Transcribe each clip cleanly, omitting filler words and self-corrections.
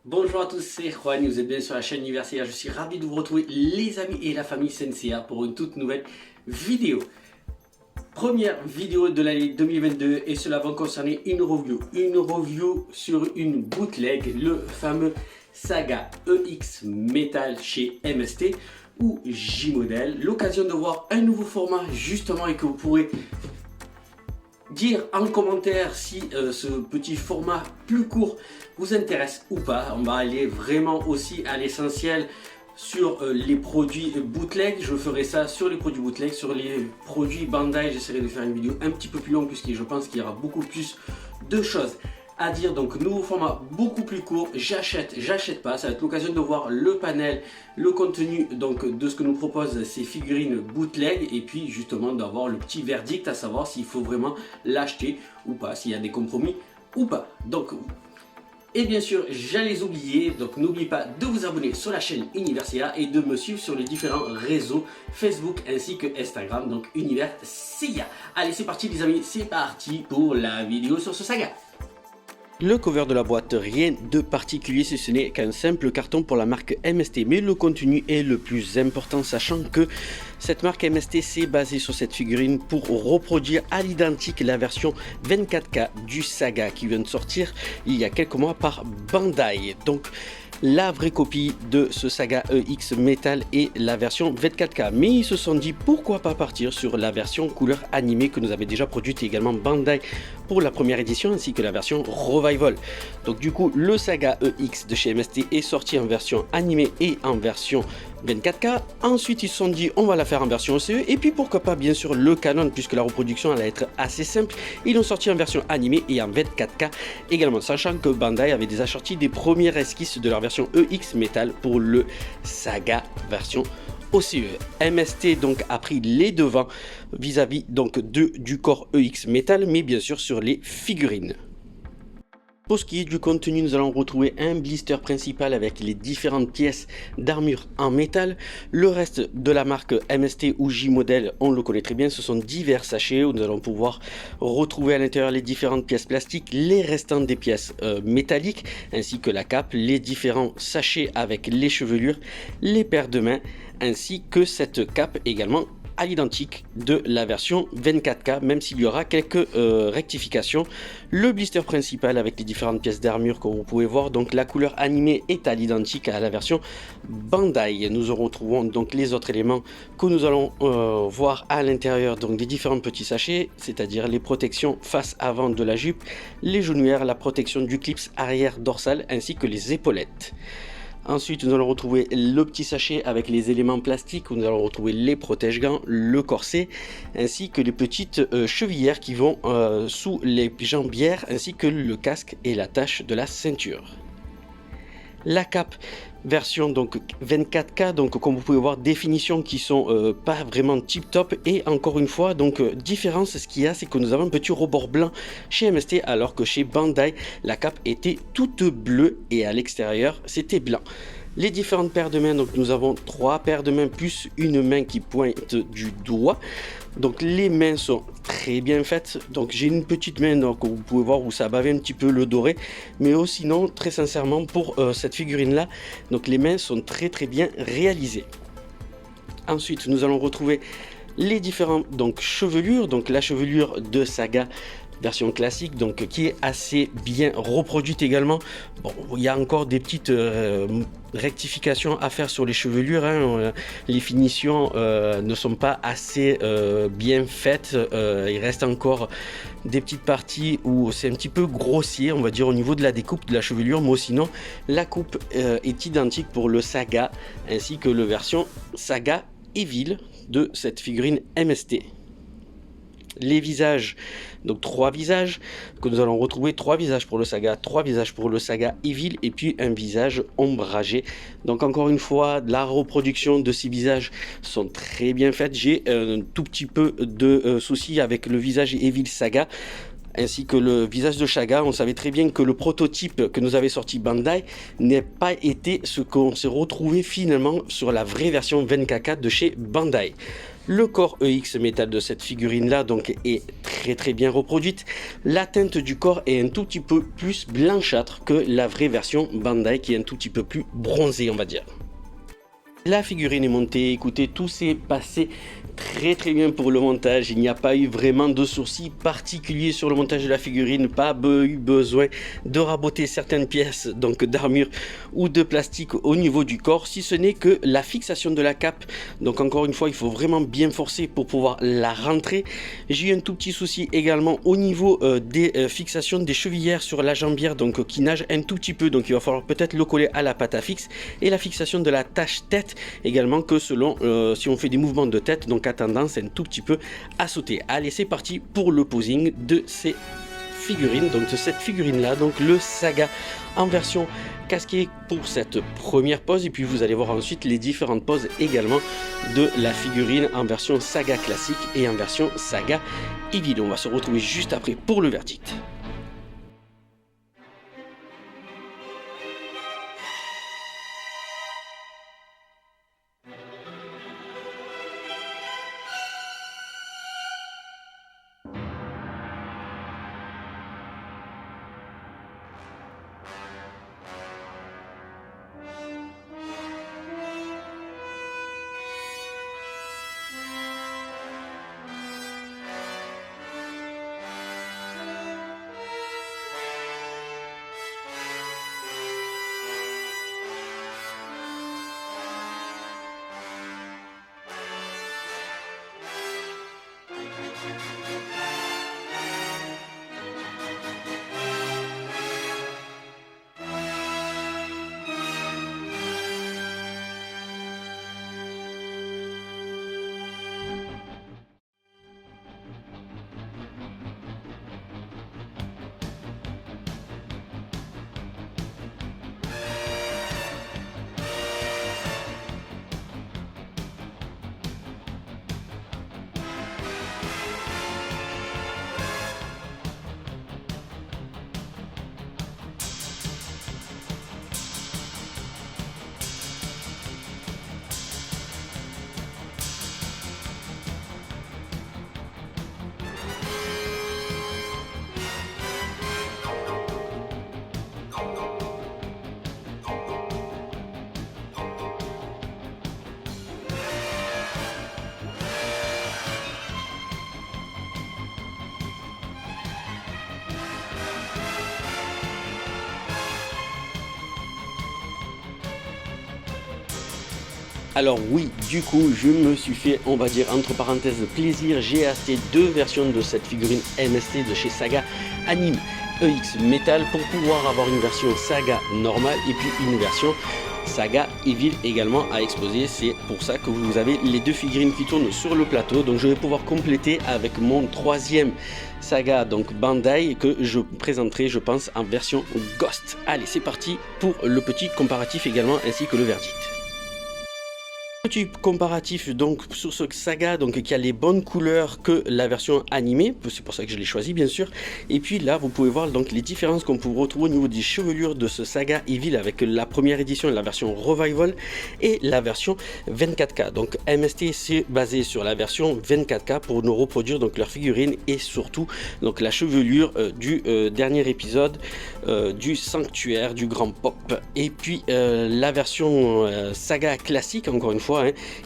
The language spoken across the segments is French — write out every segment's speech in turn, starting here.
Bonjour à tous, c'est Juan, vous êtes bien sur la chaîne Universia. Je suis ravi de vous retrouver les amis et la famille Senseiya pour une toute nouvelle vidéo. Première vidéo de l'année 2022 et cela va concerner une review sur une bootleg, le fameux Saga EX Metal chez MST ou J-Model. L'occasion de voir un nouveau format justement et que vous pourrez dire en commentaire si ce petit format plus court vous intéresse ou pas. On va aller vraiment aussi à l'essentiel sur les produits bootleg. Je ferai ça sur les produits bootleg, sur les produits Bandai. J'essaierai de faire une vidéo un petit peu plus longue puisque je pense qu'il y aura beaucoup plus de choses à dire. Donc nouveau format beaucoup plus court, j'achète pas, ça va être l'occasion de voir le panel, le contenu donc de ce que nous proposent ces figurines bootleg et puis justement d'avoir le petit verdict à savoir s'il faut vraiment l'acheter ou pas, s'il y a des compromis ou pas. Donc et bien sûr, j'allais oublier, donc n'oubliez pas de vous abonner sur la chaîne Universia et de me suivre sur les différents réseaux Facebook ainsi que Instagram, donc Universia. Allez, c'est parti les amis, c'est parti pour la vidéo sur ce saga. Le cover de la boîte, rien de particulier si ce n'est qu'un simple carton pour la marque MST, mais le contenu est le plus important sachant que cette marque MST s'est basée sur cette figurine pour reproduire à l'identique la version 24K du Saga qui vient de sortir il y a quelques mois par Bandai. Donc la vraie copie de ce Saga EX Metal est la version 24K, mais ils se sont dit pourquoi pas partir sur la version couleur animée que nous avait déjà produite également Bandai pour la première édition ainsi que la version Revival. Donc du coup le Saga EX de chez MST est sorti en version animée et en version 24K. Ensuite ils se sont dit on va la faire en version OCE et puis pourquoi pas bien sûr le canon puisque la reproduction allait être assez simple. Ils l'ont sorti en version animée et en 24K également, sachant que Bandai avait déjà sorti des premières esquisses de leur version EX Metal pour le Saga version OCE. MST donc a pris les devants vis-à-vis donc du corps EX Metal, mais bien sûr sur les figurines. Pour ce qui est du contenu, nous allons retrouver un blister principal avec les différentes pièces d'armure en métal. Le reste de la marque MST ou J-Model, on le connaît très bien, ce sont divers sachets où nous allons pouvoir retrouver à l'intérieur les différentes pièces plastiques, les restants des pièces métalliques, ainsi que la cape, les différents sachets avec les chevelures, les paires de mains, ainsi que cette cape également à l'identique de la version 24K, même s'il y aura quelques rectifications. Le blister principal avec les différentes pièces d'armure comme vous pouvez voir, donc la couleur animée est à l'identique à la version Bandai. Nous retrouvons donc les autres éléments que nous allons voir à l'intérieur, donc des différents petits sachets, c'est-à-dire les protections face avant de la jupe, les genouillères, la protection du clips arrière dorsal ainsi que les épaulettes. Ensuite, nous allons retrouver le petit sachet avec les éléments plastiques où nous allons retrouver les protège-gants, le corset, ainsi que les petites chevillères qui vont sous les jambières, ainsi que le casque et l'attache de la ceinture. La cape version donc 24K, donc comme vous pouvez voir, définitions qui sont pas vraiment tip top et encore une fois donc différence, ce qu'il y a c'est que nous avons un petit rebord blanc chez MST alors que chez Bandai la cape était toute bleue et à l'extérieur c'était blanc. Les différentes paires de mains, donc nous avons 3 paires de mains plus une main qui pointe du doigt. Donc les mains sont très bien faites, donc j'ai une petite main donc vous pouvez voir où ça bavait un petit peu le doré, mais sinon très sincèrement pour cette figurine là, donc les mains sont très bien réalisées. Ensuite nous allons retrouver les différentes donc chevelures, donc la chevelure de Saga version classique donc qui est assez bien reproduite également. Bon, il y a encore des petites rectifications à faire sur les chevelures, hein. Les finitions ne sont pas assez bien faites, il reste encore des petites parties où c'est un petit peu grossier on va dire au niveau de la découpe de la chevelure, mais sinon la coupe est identique pour le Saga ainsi que le version Saga Evil de cette figurine MST. Les visages, donc 3 visages que nous allons retrouver, 3 visages pour le Saga, 3 visages pour le Saga Evil et puis un visage ombragé. Donc encore une fois, la reproduction de ces visages sont très bien faites. J'ai un tout petit peu de soucis avec le visage Evil Saga ainsi que le visage de Saga. On savait très bien que le prototype que nous avait sorti Bandai n'ait pas été ce qu'on s'est retrouvé finalement sur la vraie version 24K de chez Bandai. Le corps EX métal de cette figurine là donc est très bien reproduite. La teinte du corps est un tout petit peu plus blanchâtre que la vraie version Bandai qui est un tout petit peu plus bronzée, on va dire. La figurine est montée, écoutez, tout s'est passé très bien pour le montage, il n'y a pas eu vraiment de soucis particuliers sur le montage de la figurine, pas eu besoin de raboter certaines pièces donc d'armure ou de plastique au niveau du corps, si ce n'est que la fixation de la cape. Donc encore une fois, il faut vraiment bien forcer pour pouvoir la rentrer. J'ai eu un tout petit souci également au niveau des fixations des chevillères sur la jambière, donc qui nage un tout petit peu, donc il va falloir peut-être le coller à la pâte à fixe, et la fixation de la tâche tête également, que selon si on fait des mouvements de tête, donc a tendance un tout petit peu à sauter. Allez, c'est parti pour le posing de ces figurines, donc de cette figurine là, donc le Saga en version casquée pour cette première pose, et puis vous allez voir ensuite les différentes poses également de la figurine en version Saga classique et en version Saga Evil. On va se retrouver juste après pour le verdict. Alors oui, du coup, je me suis fait, on va dire, entre parenthèses, plaisir. J'ai acheté deux versions de cette figurine MST de chez Saga Anime EX Metal pour pouvoir avoir une version Saga normale et puis une version Saga Evil également à exposer. C'est pour ça que vous avez les deux figurines qui tournent sur le plateau. Donc je vais pouvoir compléter avec mon troisième Saga, donc Bandai, que je présenterai, je pense, en version Ghost. Allez, c'est parti pour le petit comparatif également ainsi que le verdict. Petit comparatif donc sur ce Saga donc qui a les bonnes couleurs que la version animée, c'est pour ça que je l'ai choisi bien sûr. Et puis là vous pouvez voir donc les différences qu'on peut retrouver au niveau des chevelures de ce Saga Evil avec la première édition, la version Revival et la version 24K. Donc MST s'est basé sur la version 24K pour nous reproduire donc leur figurine et surtout donc la chevelure du dernier épisode du Sanctuaire du Grand Pop. Et puis la version Saga classique, encore une fois,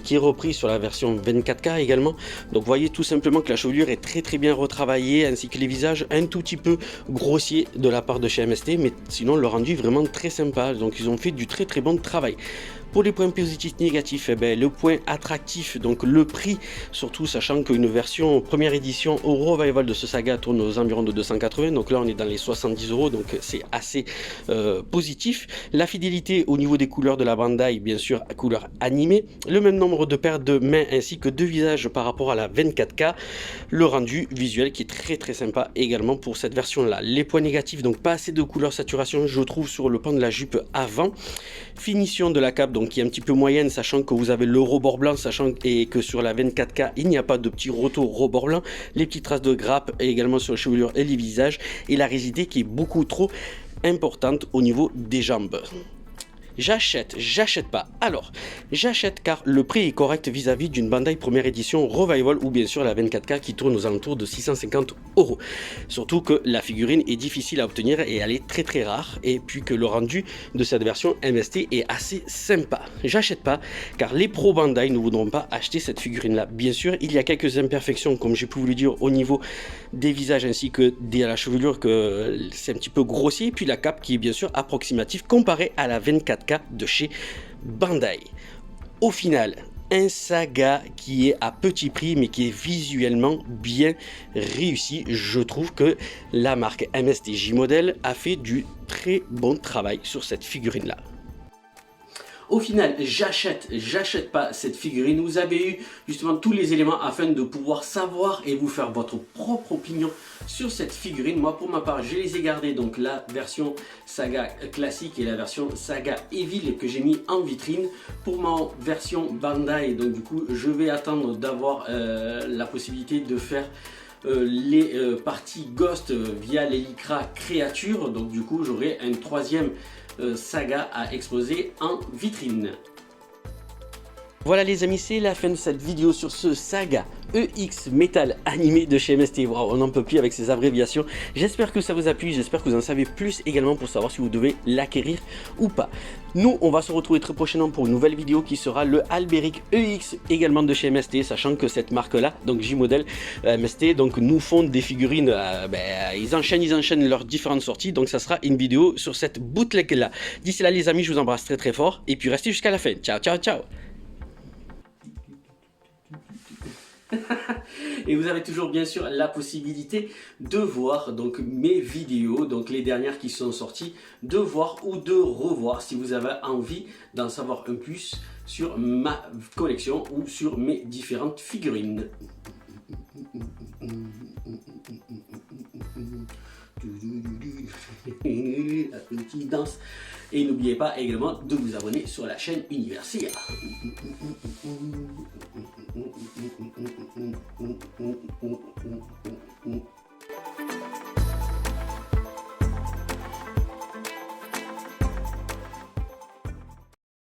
qui est repris sur la version 24K également. Donc vous voyez tout simplement que la chevelure est très bien retravaillée, ainsi que les visages un tout petit peu grossiers de la part de chez MST, mais sinon le rendu est vraiment très sympa. Donc ils ont fait du très bon travail. Pour les points positifs négatifs, le point attractif, donc le prix, surtout sachant qu'une version première édition au Revival de ce Saga tourne aux environs de 280, donc là on est dans les 70 €, donc c'est assez positif. La fidélité au niveau des couleurs de la Bandai, bien sûr, à couleur animée, le même nombre de paires de mains ainsi que de visages par rapport à la 24K, le rendu visuel qui est très sympa également pour cette version là. Les points négatifs, donc pas assez de couleur saturation je trouve sur le pan de la jupe avant, finition de la cape donc qui est un petit peu moyenne, sachant que vous avez le rebord blanc, sachant et que sur la 24K il n'y a pas de petit retour rebord blanc, les petites traces de grappe et également sur la chevelure et les visages, et la rigidité qui est beaucoup trop importante au niveau des jambes. j'achète pas. Alors, j'achète car le prix est correct vis-à-vis d'une Bandai première édition Revival ou bien sûr la 24K qui tourne aux alentours de 650 €. Surtout que la figurine est difficile à obtenir et elle est très rare, et puis que le rendu de cette version MST est assez sympa. J'achète pas car les pros Bandai ne voudront pas acheter cette figurine là. Bien sûr, il y a quelques imperfections comme j'ai pu vous le dire au niveau des visages ainsi que de la chevelure, que c'est un petit peu grossier, puis la cape qui est bien sûr approximative comparée à la 24K de chez Bandai. Au final, un Saga qui est à petit prix mais qui est visuellement bien réussi. Je trouve que la marque MST J-Model a fait du très bon travail sur cette figurine là. Au final, j'achète pas cette figurine. Vous avez eu justement tous les éléments afin de pouvoir savoir et vous faire votre propre opinion sur cette figurine. Moi, pour ma part, je les ai gardés, donc la version Saga classique et la version Saga Evil que j'ai mis en vitrine. Pour ma version Bandai, donc du coup, je vais attendre d'avoir la possibilité de faire les parties Ghost via les Lycra créatures. Donc du coup, j'aurai un troisième Saga à exposer en vitrine. Voilà les amis, c'est la fin de cette vidéo sur ce Saga EX Metal animé de chez MST. Wow, on n'en peut plus avec ces abréviations. J'espère que ça vous a plu, j'espère que vous en savez plus également pour savoir si vous devez l'acquérir ou pas. Nous, on va se retrouver très prochainement pour une nouvelle vidéo qui sera le Alberic EX également de chez MST, sachant que cette marque-là, donc J-Model MST, donc nous font des figurines, ils enchaînent leurs différentes sorties, donc ça sera une vidéo sur cette bootleg-là. D'ici là les amis, je vous embrasse très fort et puis restez jusqu'à la fin. Ciao, ciao, ciao. Et vous avez toujours bien sûr la possibilité de voir donc mes vidéos, donc les dernières qui sont sorties, de voir ou de revoir si vous avez envie d'en savoir un plus sur ma collection ou sur mes différentes figurines. La petite danse. Et n'oubliez pas également de vous abonner sur la chaîne Universia.